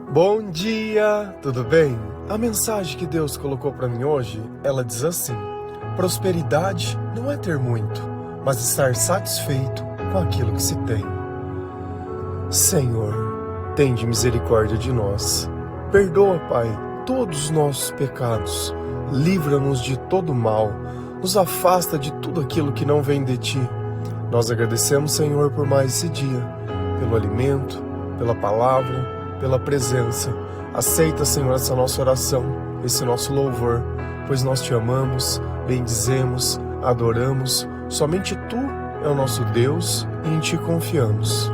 Bom dia, tudo bem? A mensagem que Deus colocou para mim hoje, ela diz assim: prosperidade não é ter muito, mas estar satisfeito com aquilo que se tem. Senhor, tende misericórdia de nós. Perdoa, Pai, todos os nossos pecados. Livra-nos de todo mal. Nos afasta de tudo aquilo que não vem de Ti. Nós agradecemos, Senhor, por mais esse dia, pelo alimento, pela palavra, pela presença. Aceita, Senhor, essa nossa oração, esse nosso louvor, pois nós Te amamos, bendizemos, adoramos. Somente Tu é o nosso Deus e em Ti confiamos.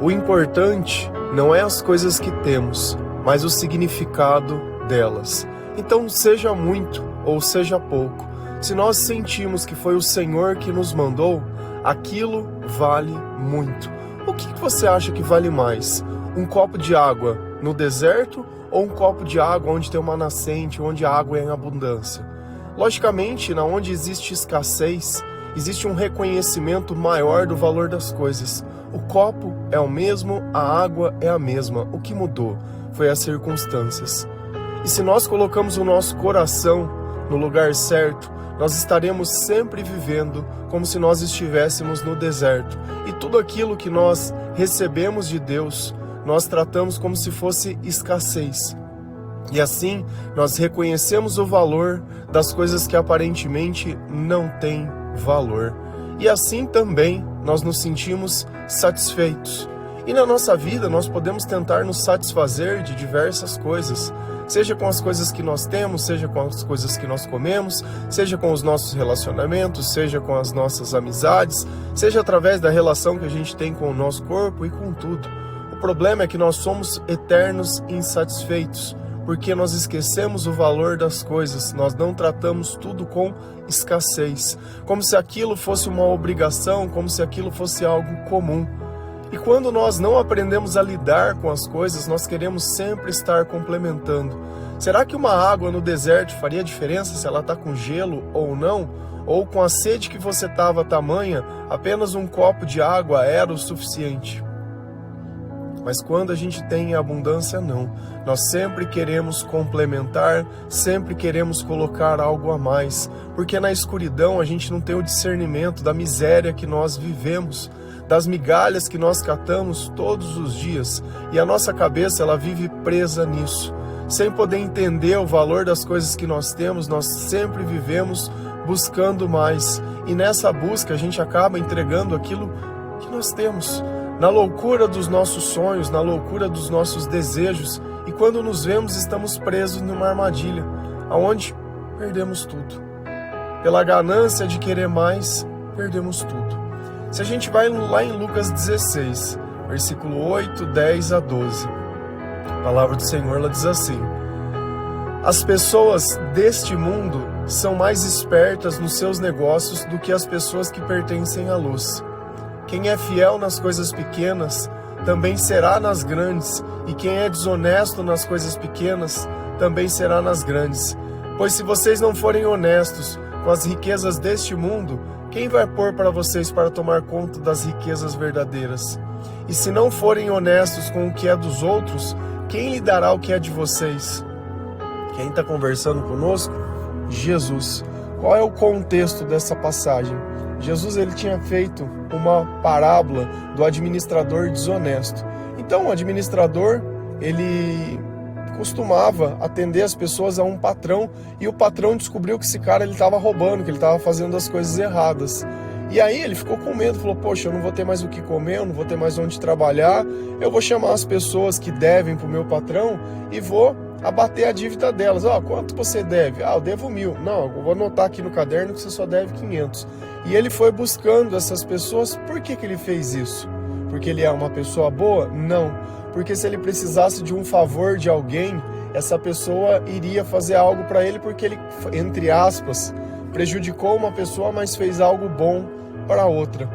O importante não é as coisas que temos, mas o significado delas. Então, seja muito ou seja pouco, se nós sentimos que foi o Senhor que nos mandou, aquilo vale muito. O que você acha que vale mais? Um copo de água no deserto ou um copo de água onde tem uma nascente, onde a água é em abundância? Logicamente, na onde existe escassez, existe um reconhecimento maior do valor das coisas. O copo é o mesmo, a água é a mesma. O que mudou foi as circunstâncias. E se nós colocamos o nosso coração no lugar certo, nós estaremos sempre vivendo como se nós estivéssemos no deserto. E tudo aquilo que nós recebemos de Deus, nós tratamos como se fosse escassez. E assim, nós reconhecemos o valor das coisas que aparentemente não têm valor. E assim também nós nos sentimos satisfeitos. E na nossa vida nós podemos tentar nos satisfazer de diversas coisas, seja com as coisas que nós temos, seja com as coisas que nós comemos, seja com os nossos relacionamentos, seja com as nossas amizades, seja através da relação que a gente tem com o nosso corpo e com tudo. O problema é que nós somos eternos insatisfeitos, porque nós esquecemos o valor das coisas, nós não tratamos tudo com escassez, como se aquilo fosse uma obrigação, como se aquilo fosse algo comum. E quando nós não aprendemos a lidar com as coisas, nós queremos sempre estar complementando. Será que uma água no deserto faria diferença se ela está com gelo ou não? Ou com a sede que você estava tamanha, apenas um copo de água era o suficiente? Mas quando a gente tem abundância, não. Nós sempre queremos complementar, sempre queremos colocar algo a mais, porque na escuridão a gente não tem o discernimento da miséria que nós vivemos, das migalhas que nós catamos todos os dias, e a nossa cabeça ela vive presa nisso. Sem poder entender o valor das coisas que nós temos, nós sempre vivemos buscando mais, e nessa busca a gente acaba entregando aquilo que nós temos, na loucura dos nossos sonhos, na loucura dos nossos desejos, e quando nos vemos estamos presos numa armadilha, aonde perdemos tudo. Pela ganância de querer mais, perdemos tudo. Se a gente vai lá em Lucas 16, versículo 8, 10 a 12, a palavra do Senhor ela diz assim: as pessoas deste mundo são mais espertas nos seus negócios do que as pessoas que pertencem à luz. Quem é fiel nas coisas pequenas, também será nas grandes, e quem é desonesto nas coisas pequenas, também será nas grandes. Pois se vocês não forem honestos com as riquezas deste mundo, quem vai pôr para vocês para tomar conta das riquezas verdadeiras? E se não forem honestos com o que é dos outros, quem lhe dará o que é de vocês? Quem está conversando conosco? Jesus. Qual é o contexto dessa passagem? Jesus ele tinha feito uma parábola do administrador desonesto. Então o administrador ele costumava atender as pessoas a um patrão, e o patrão descobriu que esse cara ele estava roubando, que ele estava fazendo as coisas erradas. E aí ele ficou com medo, falou: poxa, eu não vou ter mais o que comer, eu não vou ter mais onde trabalhar, eu vou chamar as pessoas que devem para o meu patrão e vou abater a dívida delas. Quanto você deve? Eu devo 1.000. Não, eu vou anotar aqui no caderno que você só deve 500. E ele foi buscando essas pessoas. Por que ele fez isso? Porque ele é uma pessoa boa? Não. Porque se ele precisasse de um favor de alguém, essa pessoa iria fazer algo para ele, porque ele, entre aspas, prejudicou uma pessoa, mas fez algo bom para outra.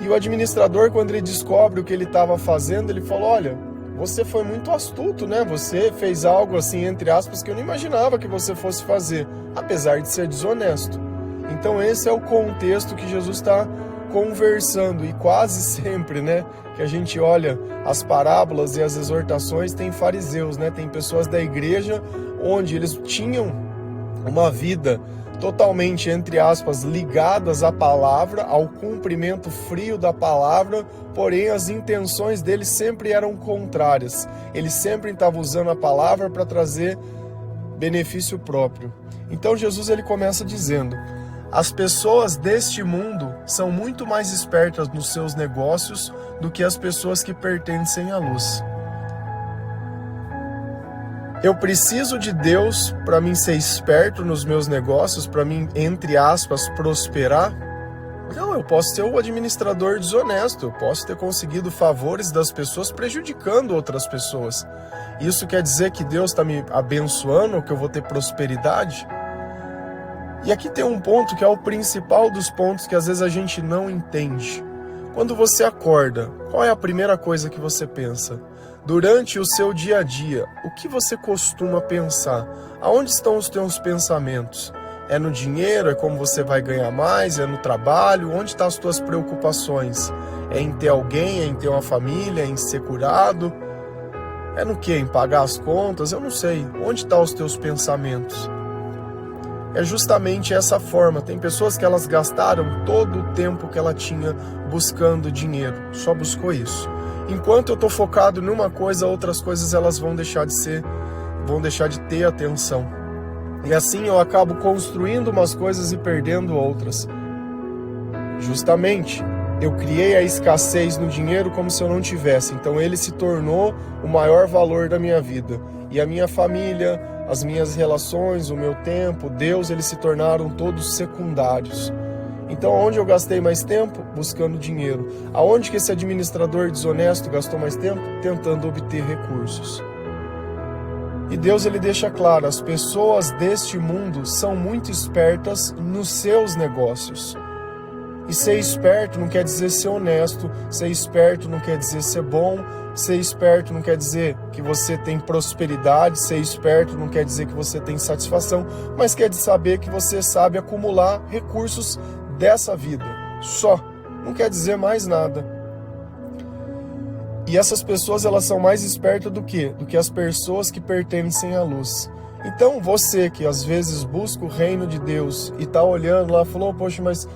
E o administrador, quando ele descobre o que ele estava fazendo, ele falou: olha, você foi muito astuto, né? Você fez algo assim, entre aspas, que eu não imaginava que você fosse fazer, apesar de ser desonesto. Então esse é o contexto que Jesus está conversando, e quase sempre, né, que a gente olha as parábolas e as exortações, tem fariseus, né, tem pessoas da igreja onde eles tinham uma vida totalmente, entre aspas, ligadas à palavra, ao cumprimento frio da palavra, porém as intenções deles sempre eram contrárias. Eles sempre estavam usando a palavra para trazer benefício próprio. Então Jesus ele começa dizendo: as pessoas deste mundo são muito mais espertas nos seus negócios do que as pessoas que pertencem à luz. Eu preciso de Deus para mim ser esperto nos meus negócios, para mim, entre aspas, prosperar? Não, eu posso ser o administrador desonesto, eu posso ter conseguido favores das pessoas prejudicando outras pessoas. Isso quer dizer que Deus está me abençoando, que eu vou ter prosperidade? E aqui tem um ponto que é o principal dos pontos que às vezes a gente não entende. Quando você acorda, qual é a primeira coisa que você pensa? Durante o seu dia a dia, o que você costuma pensar? Aonde estão os teus pensamentos? É no dinheiro? É como você vai ganhar mais? É no trabalho? Onde estão as tuas preocupações? É em ter alguém? É em ter uma família? É em ser curado? É no quê? Em pagar as contas? Eu não sei. Onde estão os teus pensamentos? É justamente essa forma. Tem pessoas que elas gastaram todo o tempo que ela tinha buscando dinheiro. Só buscou isso. Enquanto eu estou focado numa coisa, outras coisas elas vão deixar de ter atenção. E assim eu acabo construindo umas coisas e perdendo outras. Justamente, eu criei a escassez no dinheiro como se eu não tivesse. Então ele se tornou o maior valor da minha vida. E a minha família, as minhas relações, o meu tempo, Deus, eles se tornaram todos secundários. Então, onde eu gastei mais tempo? Buscando dinheiro. Aonde que esse administrador desonesto gastou mais tempo? Tentando obter recursos. E Deus ele deixa claro, as pessoas deste mundo são muito espertas nos seus negócios. E ser esperto não quer dizer ser honesto, ser esperto não quer dizer ser bom, ser esperto não quer dizer que você tem prosperidade, ser esperto não quer dizer que você tem satisfação, mas quer saber que você sabe acumular recursos dessa vida, só, não quer dizer mais nada. E essas pessoas elas são mais espertas do que as pessoas que pertencem à luz. Então você que às vezes busca o reino de Deus e está olhando lá, falou, poxa, mas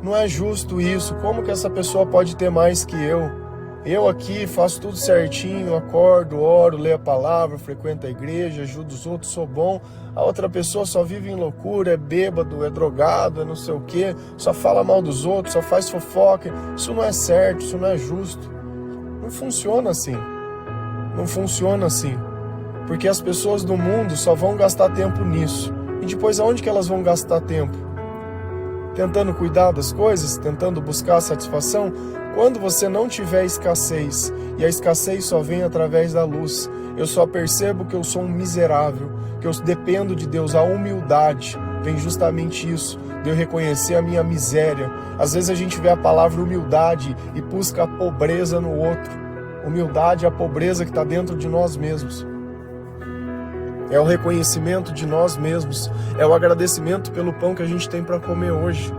não é justo isso, como que essa pessoa pode ter mais que eu? Eu aqui faço tudo certinho, acordo, oro, leio a palavra, frequento a igreja, ajudo os outros, sou bom. A outra pessoa só vive em loucura, é bêbado, é drogado, é não sei o quê, só fala mal dos outros, só faz fofoca. Isso não é certo, isso não é justo. Não funciona assim. Não funciona assim. Porque as pessoas do mundo só vão gastar tempo nisso. E depois aonde que elas vão gastar tempo? Tentando cuidar das coisas, tentando buscar satisfação? Quando você não tiver escassez, e a escassez só vem através da luz, eu só percebo que eu sou um miserável, que eu dependo de Deus. A humildade vem justamente isso, de eu reconhecer a minha miséria. Às vezes a gente vê a palavra humildade e busca a pobreza no outro. Humildade é a pobreza que está dentro de nós mesmos. É o reconhecimento de nós mesmos, é o agradecimento pelo pão que a gente tem para comer hoje.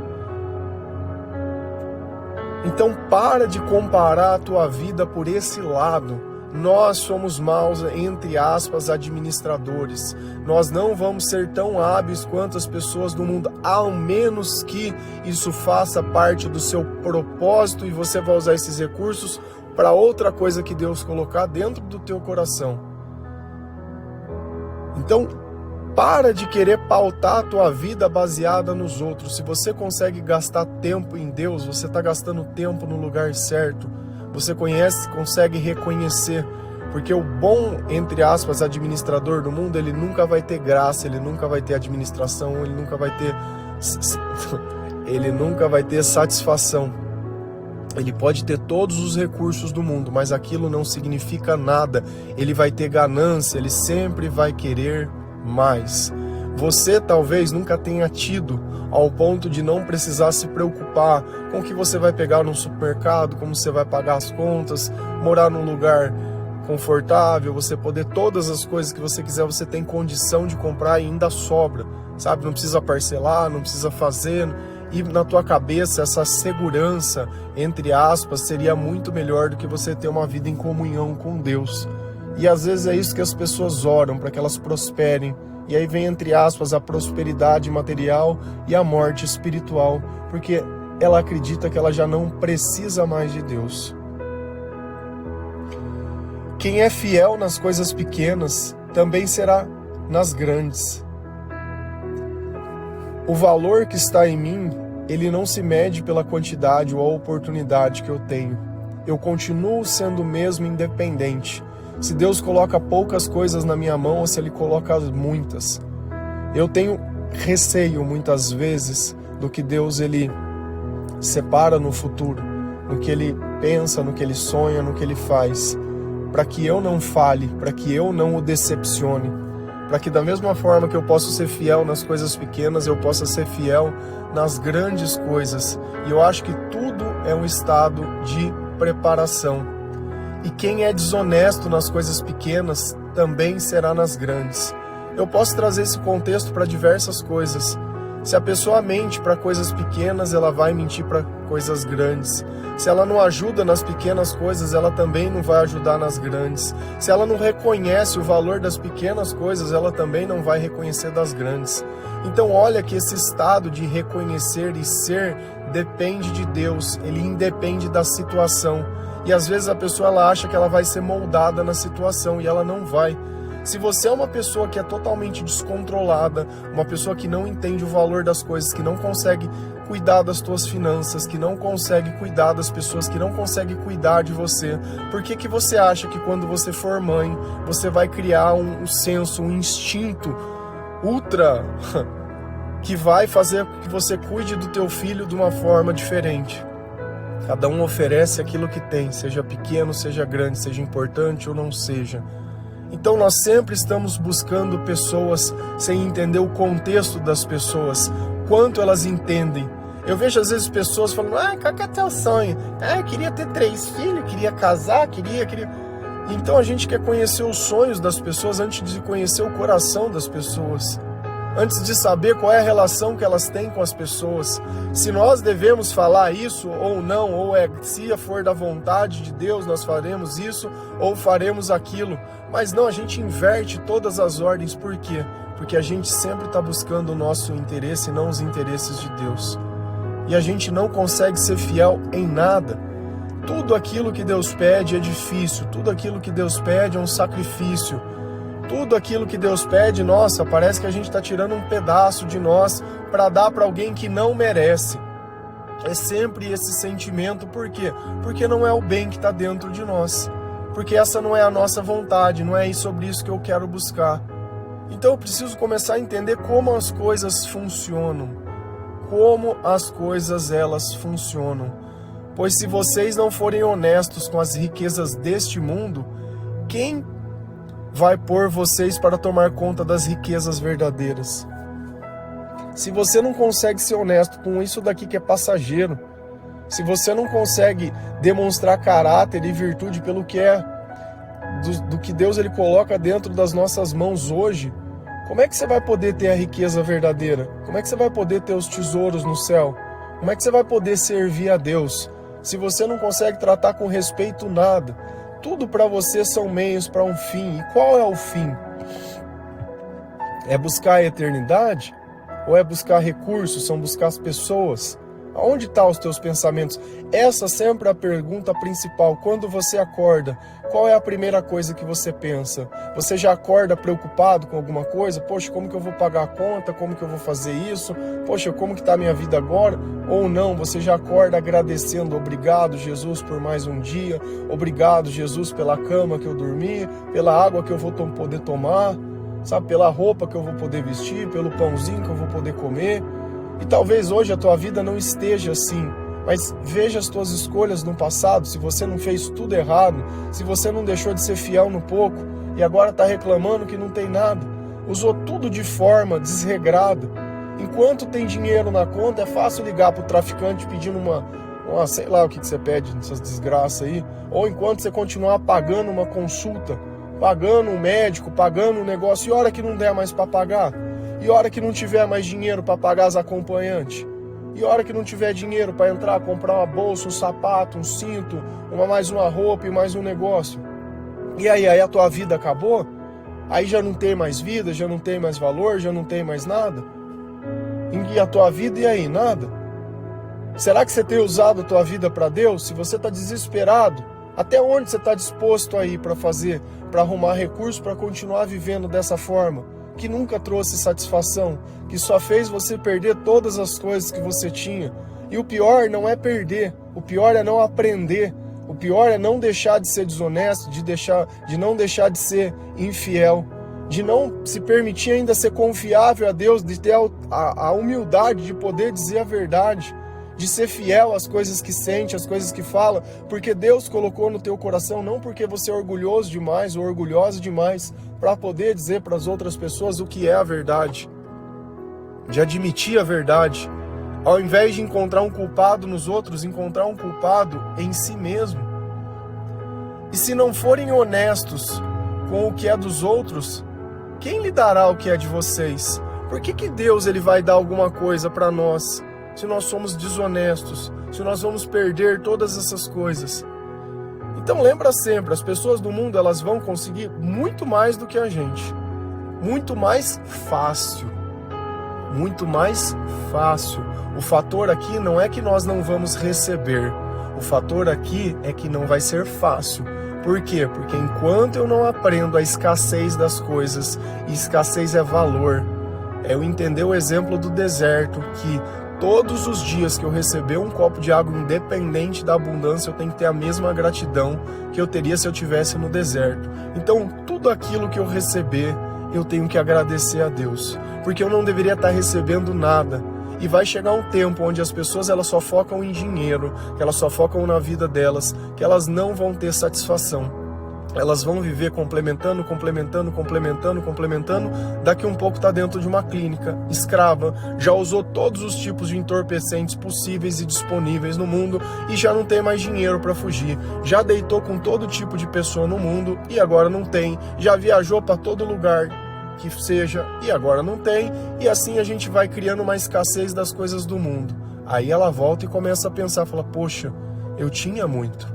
Então para de comparar a tua vida por esse lado. Nós somos maus, entre aspas, administradores. Nós não vamos ser tão hábeis quanto as pessoas do mundo, ao menos que isso faça parte do seu propósito e você vai usar esses recursos para outra coisa que Deus colocar dentro do teu coração. Então, para de querer pautar a tua vida baseada nos outros. Se você consegue gastar tempo em Deus, você está gastando tempo no lugar certo. Você consegue reconhecer. Porque o bom, entre aspas, administrador do mundo, ele nunca vai ter graça, ele nunca vai ter administração, ele nunca vai ter satisfação. Ele pode ter todos os recursos do mundo, mas aquilo não significa nada. Ele vai ter ganância, ele sempre vai querer mais. Você talvez nunca tenha tido ao ponto de não precisar se preocupar com o que você vai pegar no supermercado, como você vai pagar as contas, morar num lugar confortável, você poder todas as coisas que você quiser, você tem condição de comprar e ainda sobra, sabe? Não precisa parcelar, não precisa fazer. e na tua cabeça essa segurança, entre aspas, seria muito melhor do que você ter uma vida em comunhão com Deus. E às vezes é isso que as pessoas oram, para que elas prosperem. E aí vem, entre aspas, a prosperidade material e a morte espiritual, porque ela acredita que ela já não precisa mais de Deus. Quem é fiel nas coisas pequenas também será nas grandes. O valor que está em mim, ele não se mede pela quantidade ou a oportunidade que eu tenho. Eu continuo sendo mesmo independente. Se Deus coloca poucas coisas na minha mão ou se Ele coloca muitas. Eu tenho receio muitas vezes do que Deus Ele separa no futuro, no que Ele pensa, no que Ele sonha, no que Ele faz, para que eu não fale, para que eu não o decepcione, para que da mesma forma que eu posso ser fiel nas coisas pequenas, eu possa ser fiel nas grandes coisas. E eu acho que tudo é um estado de preparação. E quem é desonesto nas coisas pequenas também será nas grandes. Eu posso trazer esse contexto para diversas coisas. Se a pessoa mente para coisas pequenas, ela vai mentir para coisas grandes. Se ela não ajuda nas pequenas coisas, ela também não vai ajudar nas grandes. Se ela não reconhece o valor das pequenas coisas, ela também não vai reconhecer das grandes. Então olha que esse estado de reconhecer e ser depende de Deus, ele independe da situação. E às vezes a pessoa ela acha que ela vai ser moldada na situação e ela não vai. Se você é uma pessoa que é totalmente descontrolada, uma pessoa que não entende o valor das coisas, que não consegue cuidar das tuas finanças, que não consegue cuidar das pessoas, que não consegue cuidar de você, por que você acha que quando você for mãe, você vai criar um senso, um instinto ultra que vai fazer que você cuide do teu filho de uma forma diferente? Cada um oferece aquilo que tem, seja pequeno, seja grande, seja importante ou não seja. Então nós sempre estamos buscando pessoas sem entender o contexto das pessoas, quanto elas entendem. Eu vejo às vezes pessoas falando, qual que é teu sonho? Eu queria ter 3 filhos, queria casar, queria... Então a gente quer conhecer os sonhos das pessoas antes de conhecer o coração das pessoas. Antes de saber qual é a relação que elas têm com as pessoas, se nós devemos falar isso ou não, ou se for da vontade de Deus, nós faremos isso ou faremos aquilo. Mas não, a gente inverte todas as ordens. Por quê? Porque a gente sempre está buscando o nosso interesse e não os interesses de Deus. E a gente não consegue ser fiel em nada. Tudo aquilo que Deus pede é difícil, tudo aquilo que Deus pede é um sacrifício. Tudo aquilo que Deus pede, nossa, parece que a gente está tirando um pedaço de nós para dar para alguém que não merece. É sempre esse sentimento, por quê? Porque não é o bem que está dentro de nós. Porque essa não é a nossa vontade, não é sobre isso que eu quero buscar. Então eu preciso começar a entender como as coisas funcionam. Como as coisas elas funcionam. Pois se vocês não forem honestos com as riquezas deste mundo, quem vai pôr vocês para tomar conta das riquezas verdadeiras? Se você não consegue ser honesto com isso daqui que é passageiro, se você não consegue demonstrar caráter e virtude pelo que é do que Deus ele coloca dentro das nossas mãos hoje, como é que você vai poder ter a riqueza verdadeira? Como é que você vai poder ter os tesouros no céu? Como é que você vai poder servir a Deus se você não consegue tratar com respeito nada? Tudo para você são meios para um fim. E qual é o fim? É buscar a eternidade? Ou é buscar recursos? São buscar as pessoas? Aonde estão os teus pensamentos? Essa sempre é a pergunta principal. Quando você acorda, qual é a primeira coisa que você pensa? Você já acorda preocupado com alguma coisa? Poxa, como que eu vou pagar a conta? Como que eu vou fazer isso? Poxa, como que está a minha vida agora? Ou não, você já acorda agradecendo, obrigado Jesus por mais um dia, obrigado Jesus pela cama que eu dormi, pela água que eu vou poder tomar, sabe, pela roupa que eu vou poder vestir, pelo pãozinho que eu vou poder comer. E talvez hoje a tua vida não esteja assim, mas veja as tuas escolhas no passado, se você não fez tudo errado, se você não deixou de ser fiel no pouco e agora está reclamando que não tem nada, usou tudo de forma desregrada. Enquanto tem dinheiro na conta, é fácil ligar para o traficante pedindo sei lá o que você pede nessas desgraças aí, ou enquanto você continuar pagando uma consulta, pagando um médico, pagando um negócio, e hora que não der mais para pagar, e hora que não tiver mais dinheiro para pagar as acompanhantes, E a hora que não tiver dinheiro para entrar, comprar uma bolsa, um sapato, um cinto, mais uma roupa e mais um negócio. E aí a tua vida acabou? Aí já não tem mais vida, já não tem mais valor, já não tem mais nada? E a tua vida, e aí? Nada? Será que você tem usado a tua vida para Deus? Se você está desesperado, até onde você está disposto a ir para fazer, para arrumar recursos, para continuar vivendo dessa forma, que nunca trouxe satisfação, que só fez você perder todas as coisas que você tinha? E o pior não é perder, o pior é não aprender, o pior é não deixar de ser desonesto, de não deixar de ser infiel, de não se permitir ainda ser confiável a Deus, de ter a humildade de poder dizer a verdade, de ser fiel às coisas que sente, às coisas que fala, porque Deus colocou no teu coração, não porque você é orgulhoso demais ou orgulhosa demais para poder dizer para as outras pessoas o que é a verdade, de admitir a verdade, ao invés de encontrar um culpado nos outros, encontrar um culpado em si mesmo. E se não forem honestos com o que é dos outros, quem lhe dará o que é de vocês? Por que Deus ele vai dar alguma coisa para nós se nós somos desonestos, se nós vamos perder todas essas coisas? Então lembra sempre, as pessoas do mundo elas vão conseguir muito mais do que a gente, muito mais fácil, muito mais fácil. O fator aqui não é que nós não vamos receber, o fator aqui é que não vai ser fácil. Por quê? Porque enquanto eu não aprendo a escassez das coisas, e escassez é valor, é eu entender o exemplo do deserto, que todos os dias que eu receber um copo de água, independente da abundância, eu tenho que ter a mesma gratidão que eu teria se eu estivesse no deserto. Então, tudo aquilo que eu receber, eu tenho que agradecer a Deus, porque eu não deveria estar recebendo nada. E vai chegar um tempo onde as pessoas elas só focam em dinheiro, que elas só focam na vida delas, que elas não vão ter satisfação. Elas vão viver complementando, daqui um pouco está dentro de uma clínica, escrava, já usou todos os tipos de entorpecentes possíveis e disponíveis no mundo e já não tem mais dinheiro para fugir, já deitou com todo tipo de pessoa no mundo e agora não tem, já viajou para todo lugar que seja e agora não tem, e assim a gente vai criando uma escassez das coisas do mundo. Aí ela volta e começa a pensar, fala, poxa, eu tinha muito,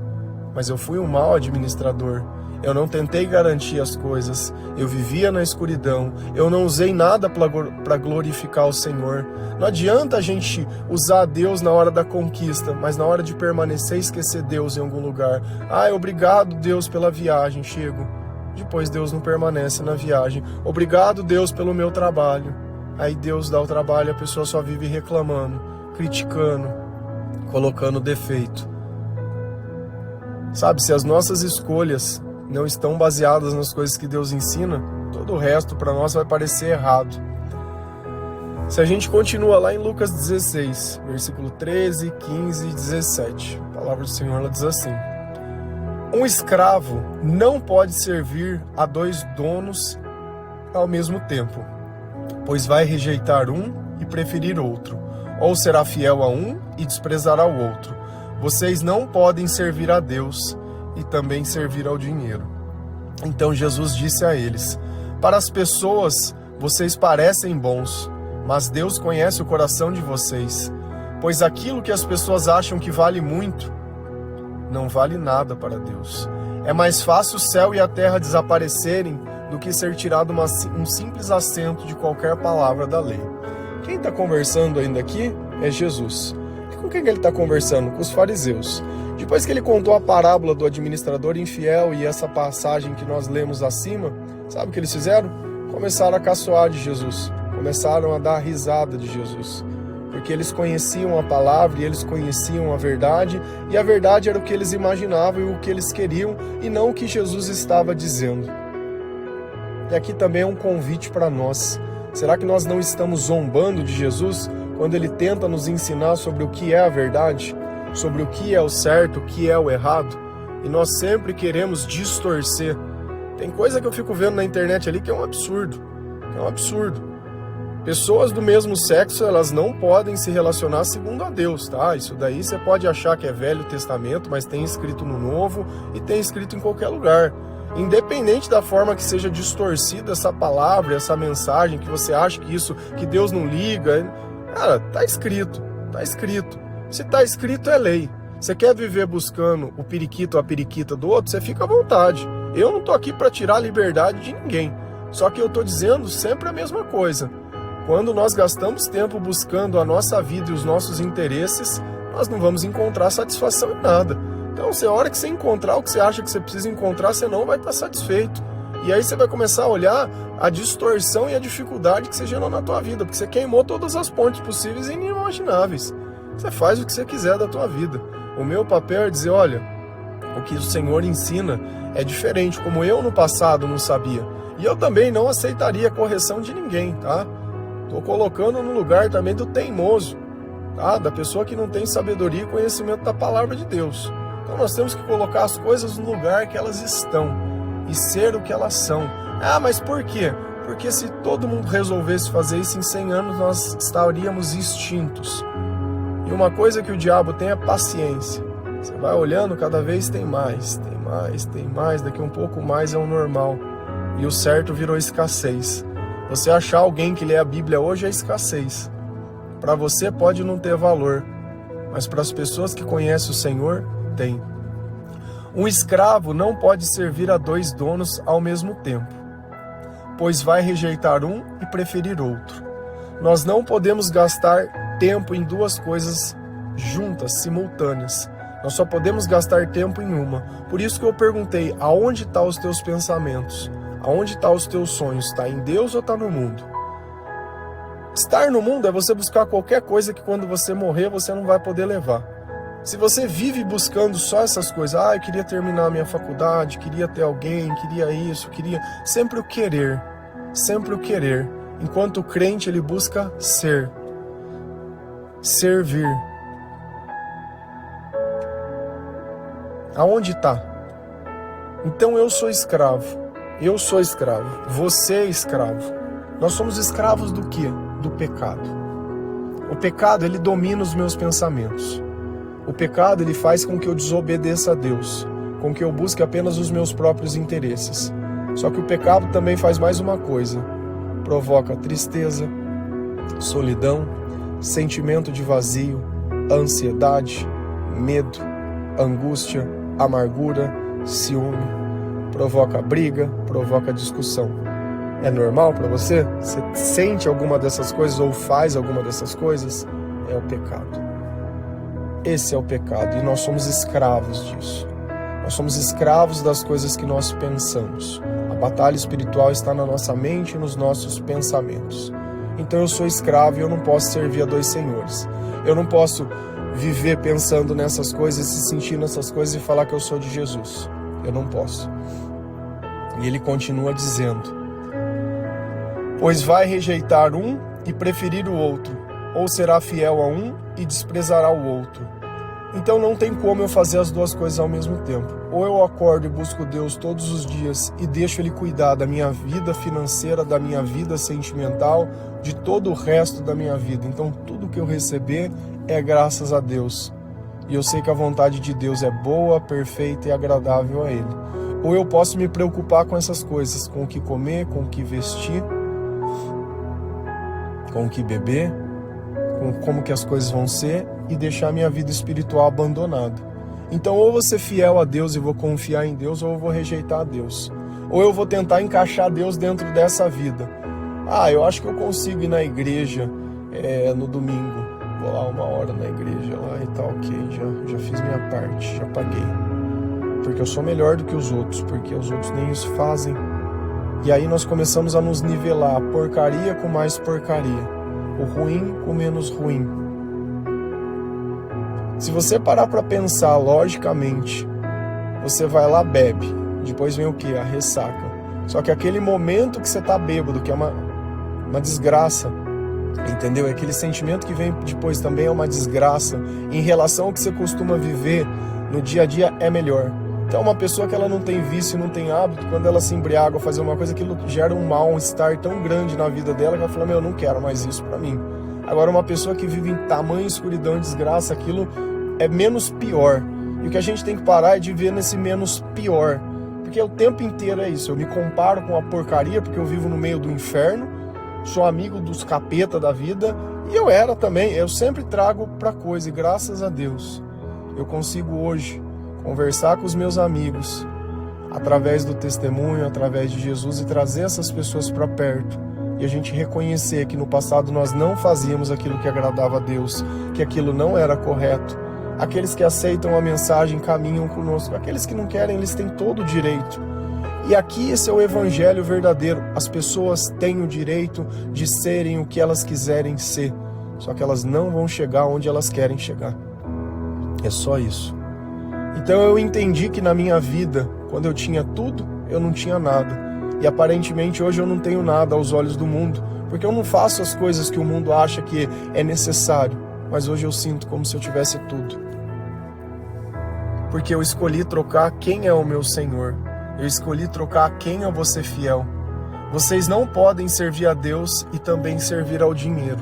mas eu fui um mau administrador, eu não tentei garantir as coisas, eu vivia na escuridão, eu não usei nada para glorificar o Senhor. Não adianta a gente usar Deus na hora da conquista, mas na hora de permanecer, esquecer Deus em algum lugar. Obrigado Deus pela viagem, chego. Depois Deus não permanece na viagem. Obrigado Deus pelo meu trabalho. Aí Deus dá o trabalho, a pessoa só vive reclamando, criticando, colocando defeito. Sabe, se as nossas escolhas não estão baseadas nas coisas que Deus ensina, todo o resto para nós vai parecer errado. Se a gente continua lá em Lucas 16, versículo 13, 15 e 17, a palavra do Senhor ela diz assim: um escravo não pode servir a dois donos ao mesmo tempo, pois vai rejeitar um e preferir outro, ou será fiel a um e desprezará o outro. Vocês não podem servir a Deus e também servir ao dinheiro. Então Jesus disse a eles: para as pessoas vocês parecem bons, mas Deus conhece o coração de vocês, pois aquilo que as pessoas acham que vale muito, não vale nada para Deus. É mais fácil o céu e a terra desaparecerem do que ser tirado um simples acento de qualquer palavra da lei. Quem está conversando ainda aqui é Jesus. E com quem ele está conversando? Com os fariseus. Depois que ele contou a parábola do administrador infiel e essa passagem que nós lemos acima, sabe o que eles fizeram? Começaram a caçoar de Jesus, começaram a dar risada de Jesus, porque eles conheciam a palavra e eles conheciam a verdade, e a verdade era o que eles imaginavam e o que eles queriam, e não o que Jesus estava dizendo. E aqui também é um convite para nós. Será que nós não estamos zombando de Jesus quando ele tenta nos ensinar sobre o que é a verdade? Sobre o que é o certo, o que é o errado, e nós sempre queremos distorcer. Tem coisa que eu fico vendo na internet ali que é um absurdo, Pessoas do mesmo sexo, elas não podem se relacionar segundo a Deus, tá? Isso daí você pode achar que é Velho Testamento, mas tem escrito no Novo e tem escrito em qualquer lugar. Independente da forma que seja distorcida essa palavra, essa mensagem, que você acha que Deus não liga, cara, tá escrito Está escrito. Se está escrito, é lei. Você quer viver buscando o periquito ou a periquita do outro, você fica à vontade. Eu não estou aqui para tirar a liberdade de ninguém. Só que eu estou dizendo sempre a mesma coisa. Quando nós gastamos tempo buscando a nossa vida e os nossos interesses, nós não vamos encontrar satisfação em nada. Então, a hora que você encontrar o que você acha que você precisa encontrar, você não vai estar satisfeito. E aí você vai começar a olhar a distorção e a dificuldade que você gerou na tua vida, porque você queimou todas as pontes possíveis e inimagináveis. Você faz o que você quiser da tua vida. O meu papel é dizer, olha, o que o Senhor ensina é diferente, como eu no passado não sabia. E eu também não aceitaria a correção de ninguém, tá? Estou colocando no lugar também do teimoso, tá? Da pessoa que não tem sabedoria e conhecimento da palavra de Deus. Então nós temos que colocar as coisas no lugar que elas estão e ser o que elas são. Ah, mas por quê? Porque se todo mundo resolvesse fazer isso em 100 anos, nós estaríamos extintos. E uma coisa que o diabo tem é paciência. Você vai olhando, cada vez tem mais, daqui um pouco mais é o normal. E o certo virou escassez. Você achar alguém que lê a Bíblia hoje é escassez. Para você pode não ter valor, mas para as pessoas que conhecem o Senhor, tem. Um escravo não pode servir a 2 donos ao mesmo tempo, pois vai rejeitar um e preferir outro. Nós não podemos gastar tempo em 2 coisas juntas, simultâneas. Nós só podemos gastar tempo em uma. Por isso que eu perguntei, aonde estão os teus pensamentos? Aonde estão os teus sonhos? Está em Deus ou está no mundo? Estar no mundo é você buscar qualquer coisa que quando você morrer você não vai poder levar. Se você vive buscando só essas coisas, eu queria terminar a minha faculdade, queria ter alguém, queria isso, queria... Sempre o querer, sempre o querer. Enquanto o crente, ele busca ser, servir. Aonde está? Então eu sou escravo, você é escravo. Nós somos escravos do quê? Do pecado. O pecado, ele domina os meus pensamentos. O pecado, ele faz com que eu desobedeça a Deus, com que eu busque apenas os meus próprios interesses. Só que o pecado também faz mais uma coisa: provoca tristeza, solidão, sentimento de vazio, ansiedade, medo, angústia, amargura, ciúme, provoca briga, provoca discussão. É normal para você? Você sente alguma dessas coisas ou faz alguma dessas coisas? É o pecado. Esse é o pecado e nós somos escravos disso. Nós somos escravos das coisas que nós pensamos. A batalha espiritual está na nossa mente e nos nossos pensamentos. Então eu sou escravo e eu não posso servir a 2 senhores. Eu não posso viver pensando nessas coisas, se sentir nessas coisas e falar que eu sou de Jesus. Eu não posso. E ele continua dizendo: pois vai rejeitar um e preferir o outro, ou será fiel a um e desprezará o outro. Então não tem como eu fazer as 2 coisas ao mesmo tempo. Ou eu acordo e busco Deus todos os dias e deixo Ele cuidar da minha vida financeira, da minha vida sentimental, de todo o resto da minha vida. Então tudo que eu receber é graças a Deus. E eu sei que a vontade de Deus é boa, perfeita e agradável a Ele. Ou eu posso me preocupar com essas coisas, com o que comer, com o que vestir, com o que beber, com como que as coisas vão ser e deixar minha vida espiritual abandonada. Então ou vou ser fiel a Deus e vou confiar em Deus, ou eu vou rejeitar a Deus. Ou eu vou tentar encaixar Deus dentro dessa vida. Eu acho que eu consigo ir na igreja no domingo. Vou lá 1 hora na igreja lá e tá ok, já fiz minha parte, já paguei. Porque eu sou melhor do que os outros, porque os outros nem isso fazem. E aí nós começamos a nos nivelar, porcaria com mais porcaria. O ruim com menos ruim. Se você parar para pensar logicamente, você vai lá, bebe. Depois vem o quê? A ressaca. Só que aquele momento que você tá bêbado, que é uma desgraça, entendeu? Aquele sentimento que vem depois também é uma desgraça. Em relação ao que você costuma viver no dia a dia, é melhor. Então uma pessoa que ela não tem vício, não tem hábito, quando ela se embriaga ou fazer uma coisa, aquilo gera um mal-estar tão grande na vida dela que ela fala, eu não quero mais isso pra mim. Agora uma pessoa que vive em tamanha escuridão e desgraça, aquilo é menos pior. E o que a gente tem que parar é de ver nesse menos pior. Porque o tempo inteiro é isso, eu me comparo com a porcaria porque eu vivo no meio do inferno, sou amigo dos capeta da vida, e eu era também, eu sempre trago pra coisa, e graças a Deus, eu consigo hoje conversar com os meus amigos, através do testemunho, através de Jesus, e trazer essas pessoas para perto, e a gente reconhecer que no passado nós não fazíamos aquilo que agradava a Deus, que aquilo não era correto. Aqueles que aceitam a mensagem caminham conosco, aqueles que não querem, eles têm todo o direito. E aqui esse é o evangelho verdadeiro. As pessoas têm o direito de serem o que elas quiserem ser, só que elas não vão chegar onde elas querem chegar. É só isso. Então eu entendi que na minha vida, quando eu tinha tudo, eu não tinha nada. E aparentemente hoje eu não tenho nada aos olhos do mundo, porque eu não faço as coisas que o mundo acha que é necessário. Mas hoje eu sinto como se eu tivesse tudo. Porque eu escolhi trocar quem é o meu Senhor. Eu escolhi trocar quem eu vou ser fiel. Vocês não podem servir a Deus e também servir ao dinheiro.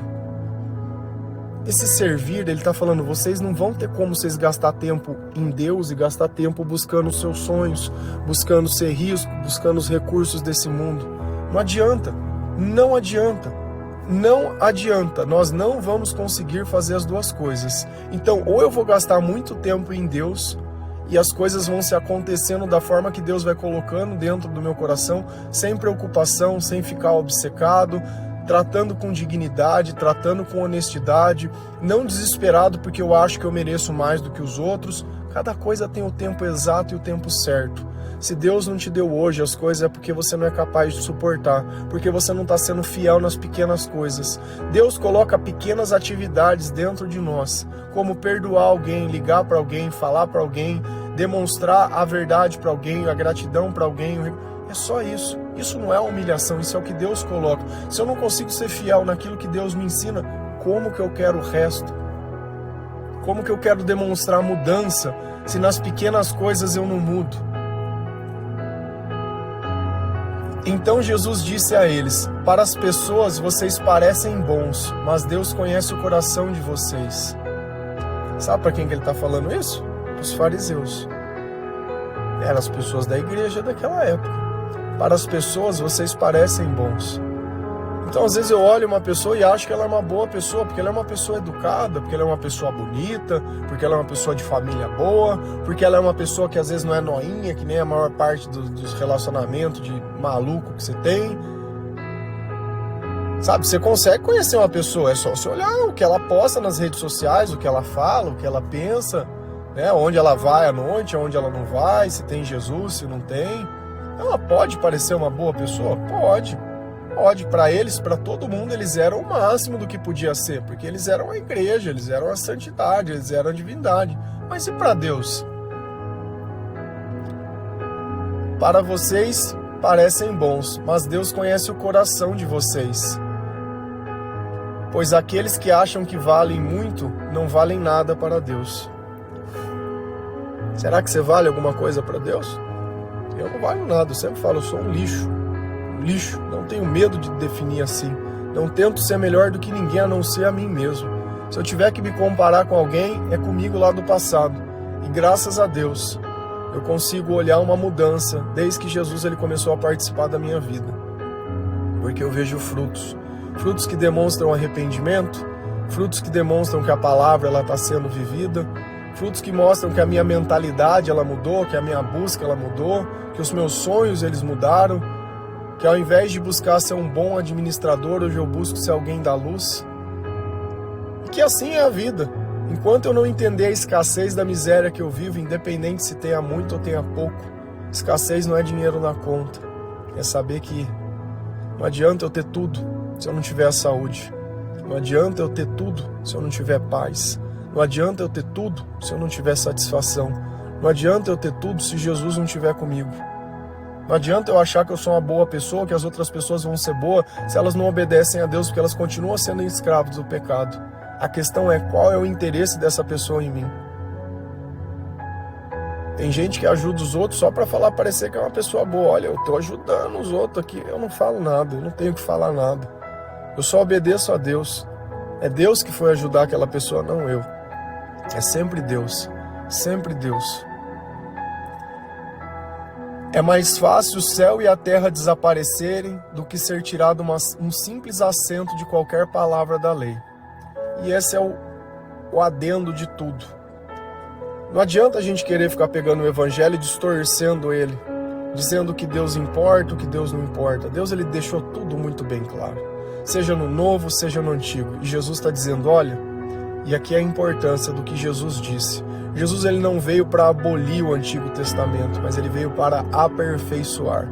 Esse servir, ele está falando, vocês não vão ter como vocês gastar tempo em Deus e gastar tempo buscando os seus sonhos, buscando ser rico, buscando os recursos desse mundo. Não adianta, não adianta, não adianta. Nós não vamos conseguir fazer as duas coisas. Então, ou eu vou gastar muito tempo em Deus e as coisas vão se acontecendo da forma que Deus vai colocando dentro do meu coração, sem preocupação, sem ficar obcecado, tratando com dignidade, tratando com honestidade, não desesperado porque eu acho que eu mereço mais do que os outros. Cada coisa tem o tempo exato e o tempo certo. Se Deus não te deu hoje as coisas é porque você não é capaz de suportar, porque você não está sendo fiel nas pequenas coisas. Deus coloca pequenas atividades dentro de nós, como perdoar alguém, ligar para alguém, falar para alguém, demonstrar a verdade para alguém, a gratidão para alguém. É só isso. Isso não é humilhação, isso é o que Deus coloca. Se eu não consigo ser fiel naquilo que Deus me ensina, como que eu quero o resto? Como que eu quero demonstrar mudança se nas pequenas coisas eu não mudo? Então Jesus disse a eles: para as pessoas vocês parecem bons, mas Deus conhece o coração de vocês. Sabe para quem que ele está falando isso? Para os fariseus. Eram as pessoas da igreja daquela época. Para as pessoas, vocês parecem bons. Então, às vezes eu olho uma pessoa e acho que ela é uma boa pessoa, porque ela é uma pessoa educada, porque ela é uma pessoa bonita, porque ela é uma pessoa de família boa, porque ela é uma pessoa que às vezes não é noinha, que nem a maior parte dos relacionamentos de maluco que você tem. Sabe, você consegue conhecer uma pessoa, é só você olhar o que ela posta nas redes sociais, o que ela fala, o que ela pensa, né? Onde ela vai à noite, onde ela não vai, se tem Jesus, se não tem. Ela pode parecer uma boa pessoa? Pode. Para eles, para todo mundo, eles eram o máximo do que podia ser, porque eles eram a igreja, eles eram a santidade, eles eram a divindade. Mas e para Deus? Para vocês parecem bons, mas Deus conhece o coração de vocês. Pois aqueles que acham que valem muito, não valem nada para Deus. Será que você vale alguma coisa para Deus? Eu não valho nada, eu sempre falo, eu sou um lixo. Lixo, não tenho medo de definir assim. Não tento ser melhor do que ninguém, a não ser a mim mesmo. Se eu tiver que me comparar com alguém, é comigo lá do passado. E graças a Deus, eu consigo olhar uma mudança desde que Jesus ele começou a participar da minha vida. Porque eu vejo frutos. Frutos que demonstram arrependimento, frutos que demonstram que a palavra está sendo vivida, frutos que mostram que a minha mentalidade ela mudou, que a minha busca ela mudou, que os meus sonhos eles mudaram, que ao invés de buscar ser um bom administrador, hoje eu busco ser alguém da luz. E que assim é a vida. Enquanto eu não entender a escassez da miséria que eu vivo, independente se tenha muito ou tenha pouco, escassez não é dinheiro na conta. É saber que não adianta eu ter tudo se eu não tiver a saúde. Não adianta eu ter tudo se eu não tiver paz. Não adianta eu ter tudo se eu não tiver satisfação. Não adianta eu ter tudo se Jesus não estiver comigo. Não adianta eu achar que eu sou uma boa pessoa, que as outras pessoas vão ser boas, se elas não obedecem a Deus, porque elas continuam sendo escravos do pecado. A questão é qual é o interesse dessa pessoa em mim. Tem gente que ajuda os outros só para parecer que é uma pessoa boa. Olha, eu estou ajudando os outros aqui, eu não falo nada, eu não tenho que falar nada. Eu só obedeço a Deus. É Deus que foi ajudar aquela pessoa, não eu. É sempre Deus, sempre Deus. É mais fácil o céu e a terra desaparecerem do que ser tirado um simples acento de qualquer palavra da lei. E esse é o adendo de tudo. Não adianta a gente querer ficar pegando o evangelho e distorcendo ele, dizendo que Deus importa, o que Deus não importa. Deus, ele deixou tudo muito bem claro, seja no Novo, seja no Antigo. E Jesus está dizendo, olha, e aqui é a importância do que Jesus disse. Jesus, ele não veio para abolir o Antigo Testamento, mas ele veio para aperfeiçoar.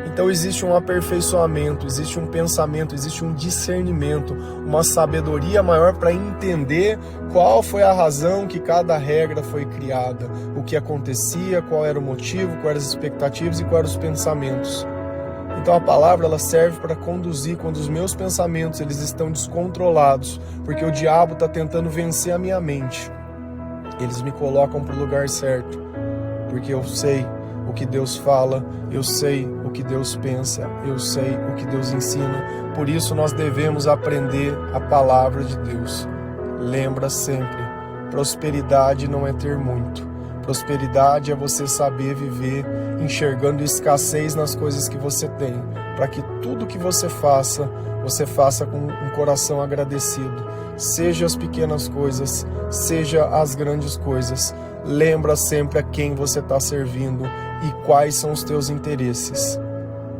Então existe um aperfeiçoamento, existe um pensamento, existe um discernimento, uma sabedoria maior para entender qual foi a razão que cada regra foi criada, o que acontecia, qual era o motivo, quais eram as expectativas e quais eram os pensamentos. Então a palavra, ela serve para conduzir quando os meus pensamentos eles estão descontrolados, porque o diabo está tentando vencer a minha mente. Eles me colocam para o lugar certo, porque eu sei o que Deus fala, eu sei o que Deus pensa, eu sei o que Deus ensina. Por isso nós devemos aprender a palavra de Deus. Lembra sempre, prosperidade não é ter muito. Prosperidade é você saber viver enxergando escassez nas coisas que você tem, para que tudo que você faça com um coração agradecido. Seja as pequenas coisas, seja as grandes coisas. Lembra sempre a quem você está servindo e quais são os teus interesses.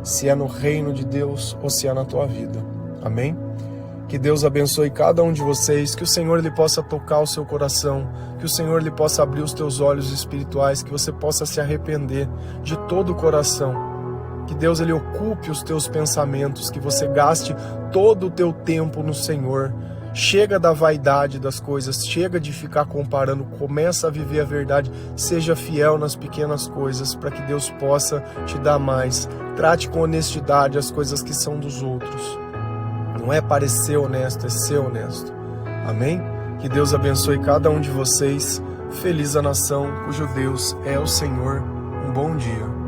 Se é no reino de Deus ou se é na tua vida. Amém? Que Deus abençoe cada um de vocês, que o Senhor ele possa tocar o seu coração, que o Senhor ele possa abrir os teus olhos espirituais, que você possa se arrepender de todo o coração. Que Deus ele ocupe os teus pensamentos, que você gaste todo o teu tempo no Senhor. Chega da vaidade das coisas, chega de ficar comparando, começa a viver a verdade, seja fiel nas pequenas coisas, para que Deus possa te dar mais. Trate com honestidade as coisas que são dos outros. Não é parecer honesto, é ser honesto. Amém? Que Deus abençoe cada um de vocês. Feliz a nação cujo Deus é o Senhor. Um bom dia.